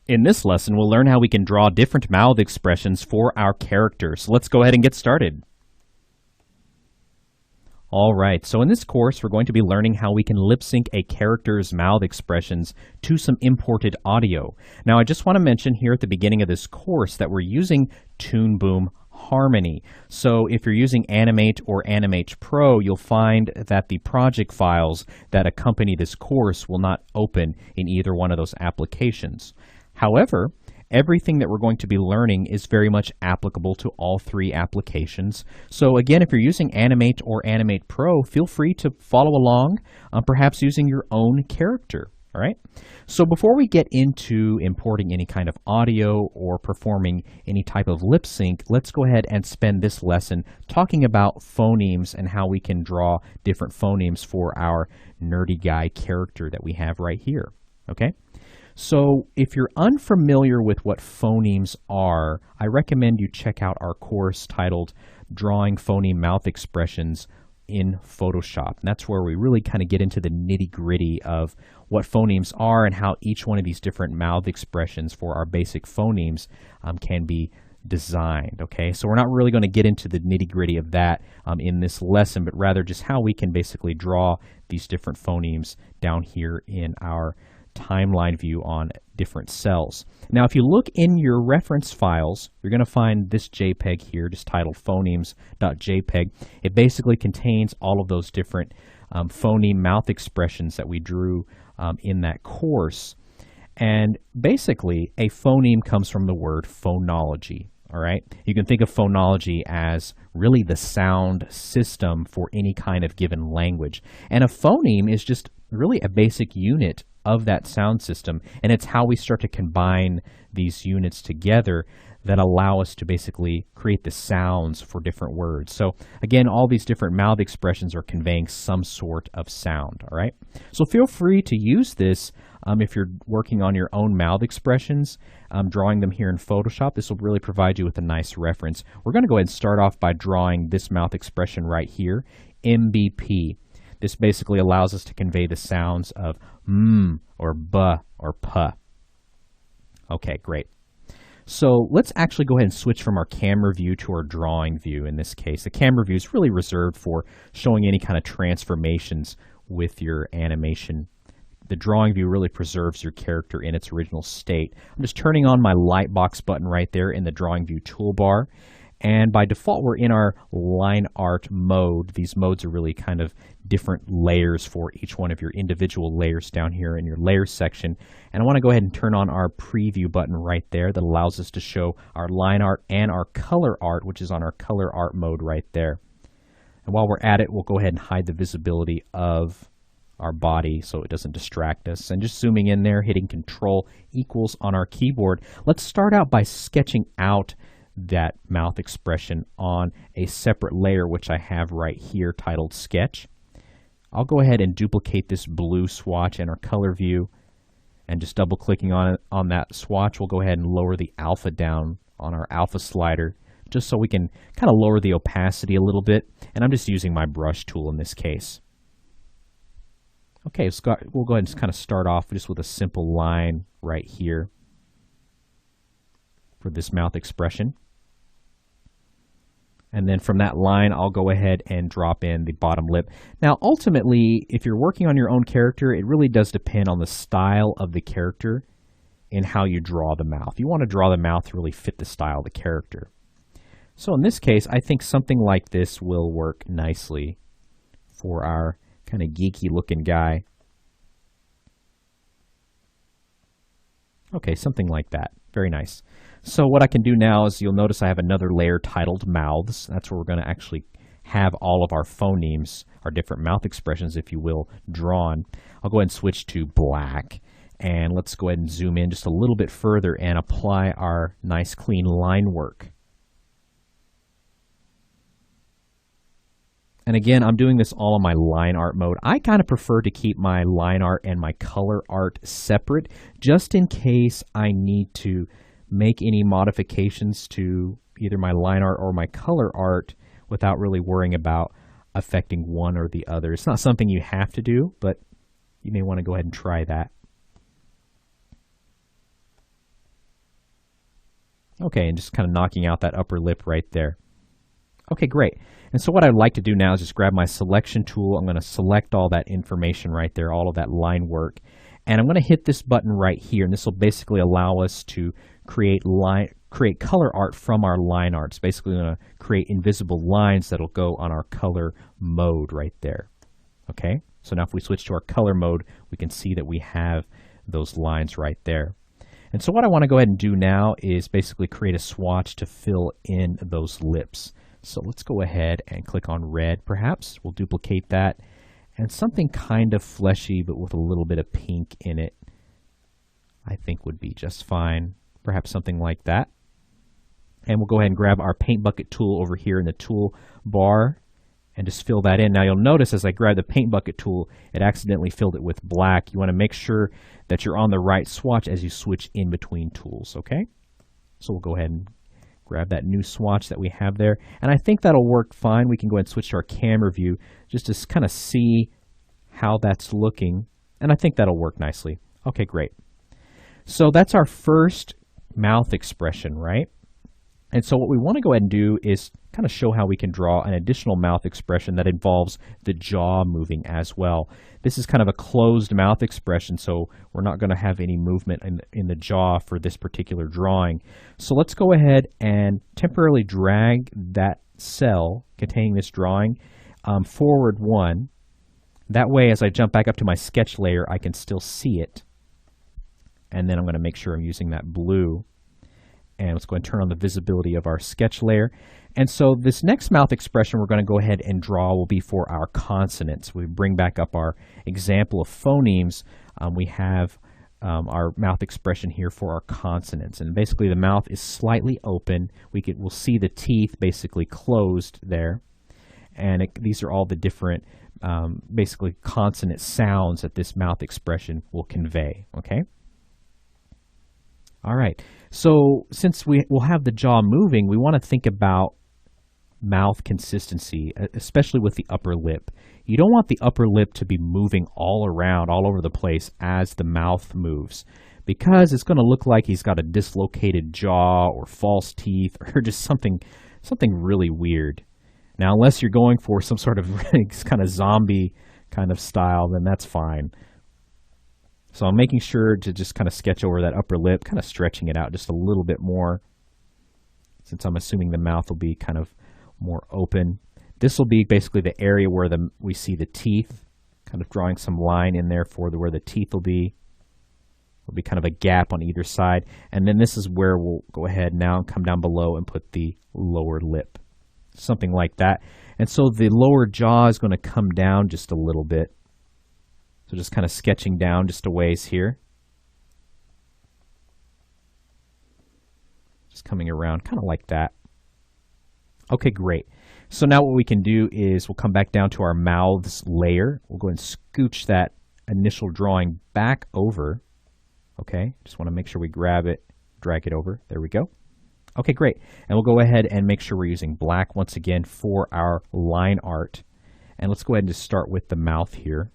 In this lesson, we'll learn how we can draw different mouth expressions for our characters. Let's go ahead and get started. All right, so in this course, we're going to be learning how we can lip sync a character's mouth expressions to some imported audio. Now, I just want to mention here at the beginning of this course that we're using Toon Boom Harmony. So if you're using Animate or Animate Pro, you'll find that the project files that accompany this course will not open in either one of those applications. However, everything that we're going to be learning is very much applicable to all three applications. So again, if you're using Animate or Animate Pro, feel free to follow along, perhaps using your own character. All right. So before we get into importing any kind of audio or performing any type of lip sync, let's go ahead and spend this lesson talking about phonemes and how we can draw different phonemes for our nerdy guy character that we have right here. Okay. So if you're unfamiliar with what phonemes are, I recommend you check out our course titled Drawing Phoneme Mouth Expressions in Photoshop. And that's where we really kind of get into the nitty-gritty of what phonemes are and how each one of these different mouth expressions for our basic phonemes can be designed. Okay, so we're not really going to get into the nitty-gritty of that in this lesson, but rather just how we can basically draw these different phonemes down here in our timeline view on different cells. Now, if you look in your reference files, you're going to find this JPEG here, just titled phonemes.jpg. It basically contains all of those different phoneme mouth expressions that we drew in that course. And basically, a phoneme comes from the word phonology. All right, you can think of phonology as really the sound system for any kind of given language. And a phoneme is just really a basic unit of that sound system, and it's how we start to combine these units together that allow us to basically create the sounds for different words. So again, all these different mouth expressions are conveying some sort of sound, all right? So feel free to use this if you're working on your own mouth expressions, drawing them here in Photoshop. This will really provide you with a nice reference. We're going to go ahead and start off by drawing this mouth expression right here, MBP. This basically allows us to convey the sounds of or buh or puh. Okay, great. So let's actually go ahead and switch from our camera view to our drawing view in this case. The camera view is really reserved for showing any kind of transformations with your animation. The drawing view really preserves your character in its original state. I'm just turning on my lightbox button right there in the drawing view toolbar. And by default, we're in our line art mode. These modes are really kind of different layers for each one of your individual layers down here in your layers section. And I want to go ahead and turn on our preview button right there that allows us to show our line art and our color art, which is on our color art mode right there. And while we're at it, we'll go ahead and hide the visibility of our body so it doesn't distract us. And just zooming in there, hitting Control equals on our keyboard. Let's start out by sketching out that mouth expression on a separate layer, which I have right here titled Sketch. I'll go ahead and duplicate this blue swatch in our color view, and just double clicking on it on that swatch, we'll go ahead and lower the alpha down on our alpha slider, just so we can kind of lower the opacity a little bit. And I'm just using my brush tool in this case. Okay, we'll go ahead and just kind of start off just with a simple line right here for this mouth expression. And then from that line, I'll go ahead and drop in the bottom lip. Now, ultimately, if you're working on your own character, it really does depend on the style of the character and how you draw the mouth. You want to draw the mouth to really fit the style of the character. So in this case, I think something like this will work nicely for our kind of geeky looking guy. Okay, something like that. Very nice. So what I can do now is you'll notice I have another layer titled Mouths. That's where we're going to actually have all of our phonemes, our different mouth expressions, if you will, drawn. I'll go ahead and switch to black. And let's go ahead and zoom in just a little bit further and apply our nice clean line work. And again, I'm doing this all in my line art mode. I kind of prefer to keep my line art and my color art separate, just in case I need to make any modifications to either my line art or my color art without really worrying about affecting one or the other. It's not something you have to do, but you may want to go ahead and try that. Okay, and just kind of knocking out that upper lip right there. Okay, great. And so what I'd like to do now is just grab my selection tool. I'm going to select all that information right there, all of that line work. And I'm going to hit this button right here, and this will basically allow us to create color art from our line art. It's basically going to create invisible lines that'll go on our color mode right there. Okay, so now if we switch to our color mode, we can see that we have those lines right there. And so what I want to go ahead and do now is basically create a swatch to fill in those lips. So let's go ahead and click on red perhaps. We'll duplicate that. And something kind of fleshy but with a little bit of pink in it, I think would be just fine. Perhaps something like that. And we'll go ahead and grab our paint bucket tool over here in the tool bar and just fill that in. Now you'll notice as I grab the paint bucket tool, it accidentally filled it with black. You want to make sure that you're on the right swatch as you switch in between tools, okay? So we'll go ahead and grab that new swatch that we have there. And I think that'll work fine. We can go ahead and switch to our camera view just to kind of see how that's looking. And I think that'll work nicely. Okay, great. So that's our first mouth expression, right? And so what we want to go ahead and do is kind of show how we can draw an additional mouth expression that involves the jaw moving as well. This is kind of a closed mouth expression, so we're not going to have any movement in the jaw for this particular drawing. So let's go ahead and temporarily drag that cell containing this drawing forward one. That way, as I jump back up to my sketch layer, I can still see it. And then I'm going to make sure I'm using that blue. And let's go ahead and turn on the visibility of our sketch layer. And so this next mouth expression we're going to go ahead and draw will be for our consonants. We bring back up our example of phonemes. We have our mouth expression here for our consonants. And basically the mouth is slightly open. We'll see the teeth basically closed there. And these are all the different basically consonant sounds that this mouth expression will convey. Okay? All right, so since we'll have the jaw moving, we want to think about mouth consistency, especially with the upper lip. You don't want the upper lip to be moving all around, all over the place as the mouth moves, because it's going to look like he's got a dislocated jaw or false teeth or just something really weird. Now, unless you're going for some sort of kind of zombie kind of style, then that's fine. So I'm making sure to just kind of sketch over that upper lip, kind of stretching it out just a little bit more, since I'm assuming the mouth will be kind of more open. This will be basically the area where we see the teeth, kind of drawing some line in there for where the teeth will be. There'll be kind of a gap on either side. And then this is where we'll go ahead now and come down below and put the lower lip, something like that. And so the lower jaw is going to come down just a little bit. So just kind of sketching down just a ways here. Just coming around kind of like that. Okay, great. So now what we can do is we'll come back down to our mouths layer. We'll go and scooch that initial drawing back over. Okay, just want to make sure we grab it, drag it over. There we go. Okay, great. And we'll go ahead and make sure we're using black once again for our line art. And let's go ahead and just start with the mouth here.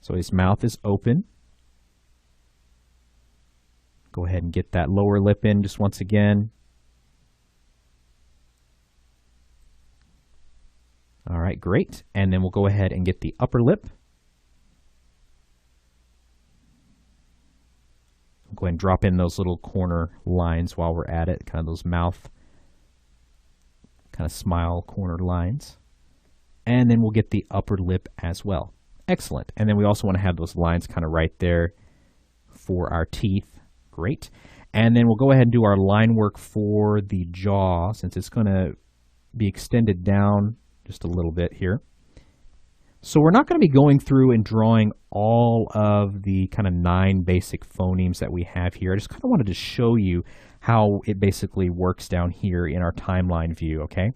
So his mouth is open. Go ahead and get that lower lip in just once again. All right, great. And then we'll go ahead and get the upper lip. We'll go ahead and drop in those little corner lines while we're at it, kind of those mouth, kind of smile corner lines. And then we'll get the upper lip as well. Excellent. And then we also want to have those lines kind of right there for our teeth. Great. And then we'll go ahead and do our line work for the jaw, since it's going to be extended down just a little bit here. So we're not going to be going through and drawing all of the kind of 9 basic phonemes that we have here. I just kind of wanted to show you how it basically works down here in our timeline view, okay?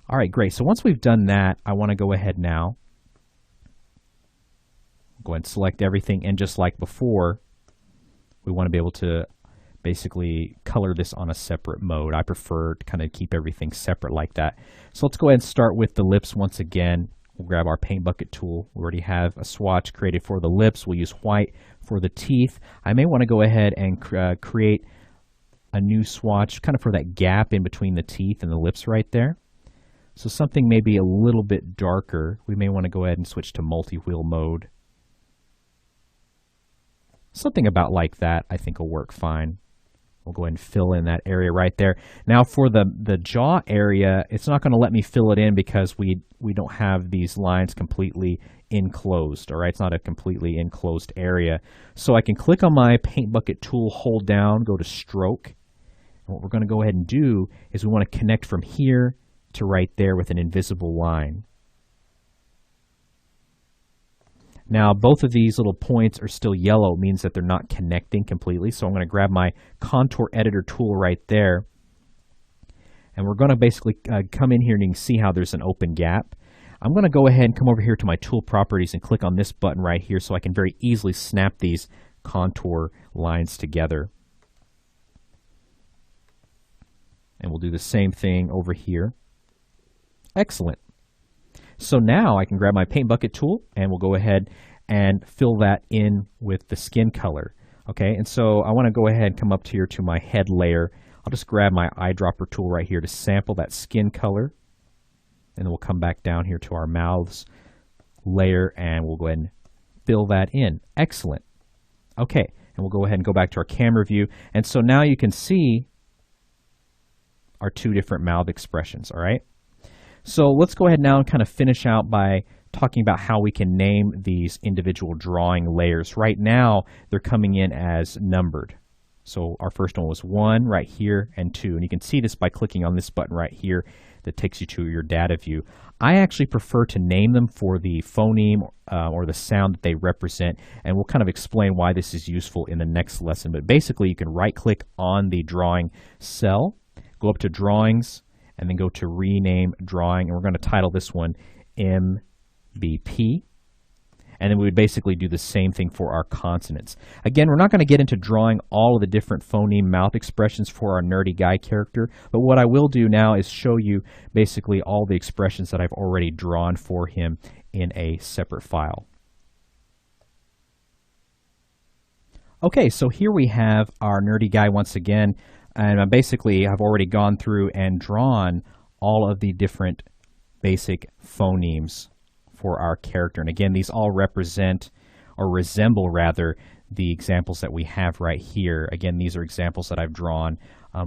All right, great. So once we've done that, I want to go ahead now. Go ahead and select everything, and just like before, we want to be able to basically color this on a separate mode. I prefer to kind of keep everything separate like that. So let's go ahead and start with the lips once again. We'll grab our paint bucket tool. We already have a swatch created for the lips. We'll use white for the teeth. I may want to go ahead and create a new swatch kind of for that gap in between the teeth and the lips right there. So something maybe a little bit darker. We may want to go ahead and switch to multi-wheel mode. Something about like that I think will work fine. We'll go ahead and fill in that area right there. Now for the jaw area, it's not going to let me fill it in because we don't have these lines completely enclosed. All right, it's not a completely enclosed area. So I can click on my paint bucket tool, hold down, go to stroke. And what we're going to go ahead and do is we want to connect from here to right there with an invisible line. Now, both of these little points are still yellow. It means that they're not connecting completely. So I'm going to grab my contour editor tool right there. And we're going to basically come in here and you can see how there's an open gap. I'm going to go ahead and come over here to my tool properties and click on this button right here so I can very easily snap these contour lines together. And we'll do the same thing over here. Excellent. So now I can grab my paint bucket tool and we'll go ahead and fill that in with the skin color. Okay, and so I want to go ahead and come up here to my head layer. I'll just grab my eyedropper tool right here to sample that skin color. And then we'll come back down here to our mouths layer and we'll go ahead and fill that in. Excellent. Okay, and we'll go ahead and go back to our camera view. And so now you can see our two different mouth expressions, all right? So let's go ahead now and kind of finish out by talking about how we can name these individual drawing layers. Right now, they're coming in as numbered. So our first one was 1 right here and 2. And you can see this by clicking on this button right here that takes you to your data view. I actually prefer to name them for the phoneme or the sound that they represent. And we'll kind of explain why this is useful in the next lesson. But basically, you can right-click on the drawing cell, go up to Drawings, and then go to Rename Drawing, and we're going to title this one MBP. And then we would basically do the same thing for our consonants. Again, we're not going to get into drawing all of the different phoneme mouth expressions for our nerdy guy character, but what I will do now is show you basically all the expressions that I've already drawn for him in a separate file. Okay, so here we have our nerdy guy once again. And basically, I've already gone through and drawn all of the different basic phonemes for our character. And again, these all represent, or resemble rather, the examples that we have right here. Again, these are examples that I've drawn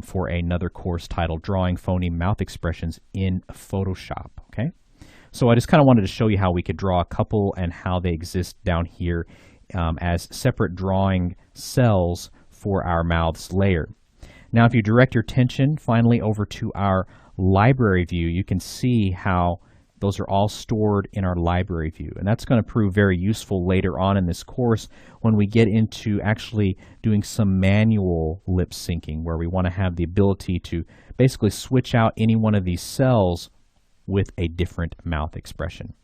for another course titled Drawing Phoneme Mouth Expressions in Photoshop. Okay, so I just kind of wanted to show you how we could draw a couple and how they exist down here as separate drawing cells for our mouths layer. Now, if you direct your attention finally over to our library view, you can see how those are all stored in our library view. And that's going to prove very useful later on in this course when we get into actually doing some manual lip syncing, where we want to have the ability to basically switch out any one of these cells with a different mouth expression.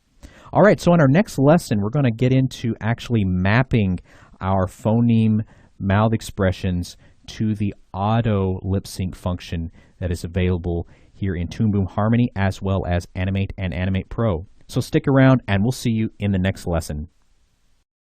All right, so in our next lesson, we're going to get into actually mapping our phoneme mouth expressions to the auto lip sync function that is available here in Toon Boom Harmony as well as Animate and Animate Pro. So stick around and we'll see you in the next lesson.